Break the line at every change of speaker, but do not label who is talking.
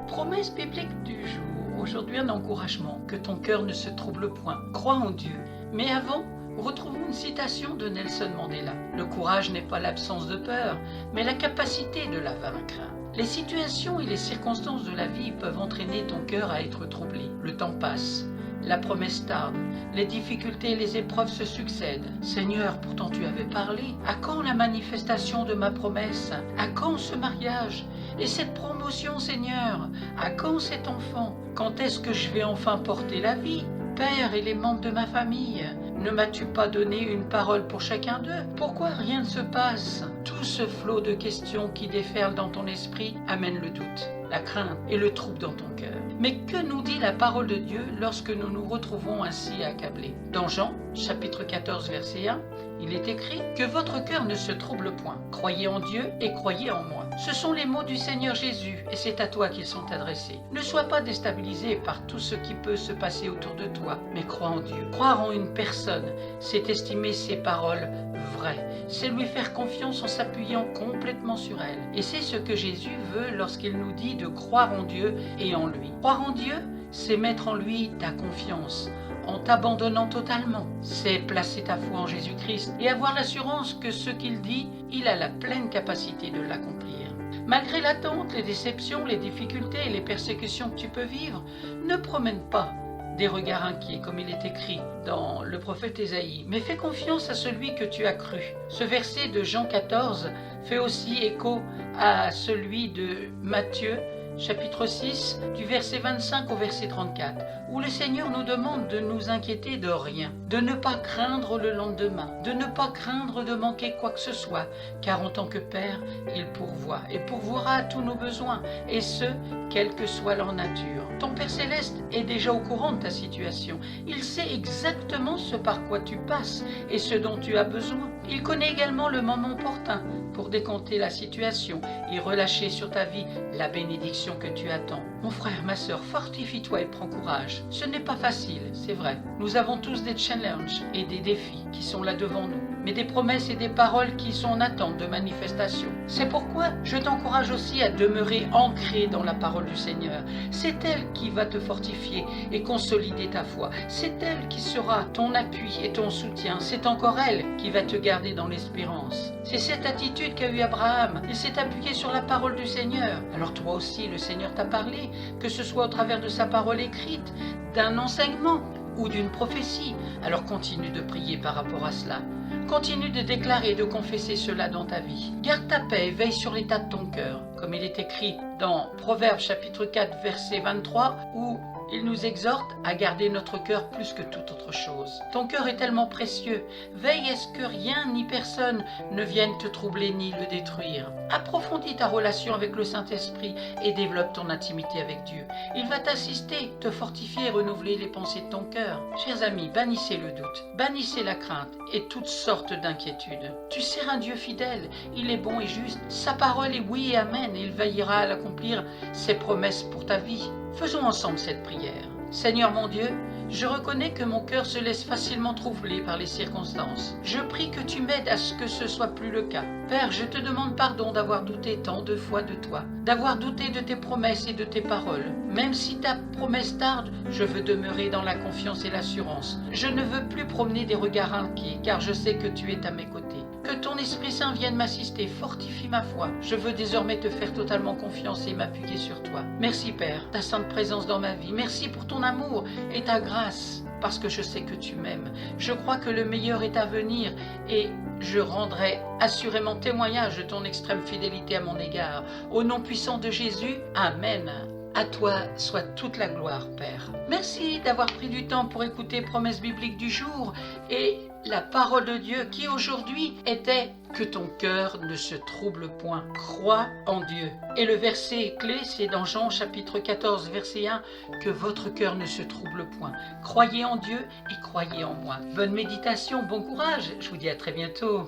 Promesse biblique du jour. Aujourd'hui, un encouragement. Que ton cœur ne se trouble point. Crois en Dieu. Mais avant, retrouvons une citation de Nelson Mandela. Le courage n'est pas l'absence de peur, mais la capacité de la vaincre. Les situations et les circonstances de la vie peuvent entraîner ton cœur à être troublé. Le temps passe. La promesse tarde, les difficultés et les épreuves se succèdent. Seigneur, pourtant tu avais parlé. À quand la manifestation de ma promesse? À quand ce mariage? Et cette promotion, Seigneur? À quand cet enfant? Quand est-ce que je vais enfin porter la vie? Père et les membres de ma famille, ne m'as-tu pas donné une parole pour chacun d'eux? Pourquoi rien ne se passe? Tout ce flot de questions qui déferlent dans ton esprit amène le doute, la crainte et le trouble dans ton cœur. Mais que nous dit la parole de Dieu lorsque nous nous retrouvons ainsi accablés? Dans Jean, chapitre 14, verset 1, il est écrit « Que votre cœur ne se trouble point. Croyez en Dieu et croyez en moi. » Ce sont les mots du Seigneur Jésus et c'est à toi qu'ils sont adressés. Ne sois pas déstabilisé par tout ce qui peut se passer autour de toi, mais crois en Dieu. Croire en une personne, c'est estimer ses paroles vraies. C'est lui faire confiance en s'appuyant complètement sur elle. Et c'est ce que Jésus veut lorsqu'il nous dit de croire en Dieu et en lui. Croire en Dieu, c'est mettre en lui ta confiance, en t'abandonnant totalement. C'est placer ta foi en Jésus-Christ et avoir l'assurance que ce qu'il dit, il a la pleine capacité de l'accomplir. Malgré l'attente, les déceptions, les difficultés et les persécutions que tu peux vivre, ne promène pas des regards inquiets, comme il est écrit dans le prophète Ésaïe, mais fais confiance à celui que tu as cru. Ce verset de Jean 14 fait aussi écho à celui de Matthieu, chapitre 6, du verset 25 au verset 34, où le Seigneur nous demande de nous inquiéter de rien, de ne pas craindre le lendemain, de ne pas craindre de manquer quoi que ce soit, car en tant que Père, il pourvoit et pourvoira à tous nos besoins, et ce, quelle que soit leur nature. Ton Père Céleste est déjà au courant de ta situation. Il sait exactement ce par quoi tu passes et ce dont tu as besoin. Il connaît également le moment opportun pour décompter la situation et relâcher sur ta vie la bénédiction que tu attends. Mon frère, ma sœur, fortifie-toi et prends courage. Ce n'est pas facile, c'est vrai. Nous avons tous des challenges et des défis qui sont là devant nous, mais des promesses et des paroles qui sont en attente de manifestation. C'est pourquoi je t'encourage aussi à demeurer ancré dans la parole du Seigneur. C'est elle qui va te fortifier et consolider ta foi. C'est elle qui sera ton appui et ton soutien. C'est encore elle qui va te garder dans l'espérance. C'est cette attitude qu'a eu Abraham. Il s'est appuyé sur la parole du Seigneur. Alors toi aussi, le Seigneur t'a parlé, que ce soit au travers de sa parole écrite, d'un enseignement ou d'une prophétie. Alors continue de prier par rapport à cela. Continue de déclarer et de confesser cela dans ta vie. Garde ta paix et veille sur l'état de ton cœur, comme il est écrit dans Proverbes chapitre 4 verset 23, où il nous exhorte à garder notre cœur plus que toute autre chose. Ton cœur est tellement précieux. Veille à ce que rien ni personne ne vienne te troubler ni le détruire. Approfondis ta relation avec le Saint-Esprit et développe ton intimité avec Dieu. Il va t'assister, te fortifier et renouveler les pensées de ton cœur. Chers amis, bannissez le doute, bannissez la crainte et toutes sortes d'inquiétudes. Tu sers un Dieu fidèle, il est bon et juste. Sa parole est oui et amen et il veillera à l'accomplir ses promesses pour ta vie. Faisons ensemble cette prière. Seigneur mon Dieu, je reconnais que mon cœur se laisse facilement troubler par les circonstances. Je prie que tu m'aides à ce que ce soit plus le cas. Père, je te demande pardon d'avoir douté tant de fois de toi, d'avoir douté de tes promesses et de tes paroles. Même si ta promesse tarde, je veux demeurer dans la confiance et l'assurance. Je ne veux plus promener des regards inquiets, car je sais que tu es à mes côtés. Que ton Esprit Saint vienne m'assister, fortifie ma foi. Je veux désormais te faire totalement confiance et m'appuyer sur toi. Merci Père, ta sainte présence dans ma vie. Merci pour ton amour et ta grâce, parce que je sais que tu m'aimes. Je crois que le meilleur est à venir et je rendrai assurément témoignage de ton extrême fidélité à mon égard. Au nom puissant de Jésus, Amen. À toi soit toute la gloire, Père. Merci d'avoir pris du temps pour écouter Promesse biblique du jour et la parole de Dieu qui aujourd'hui était « Que ton cœur ne se trouble point, crois en Dieu ». Et le verset clé, c'est dans Jean chapitre 14, verset 1, « Que votre cœur ne se trouble point, croyez en Dieu et croyez en moi ». Bonne méditation, bon courage, je vous dis à très bientôt.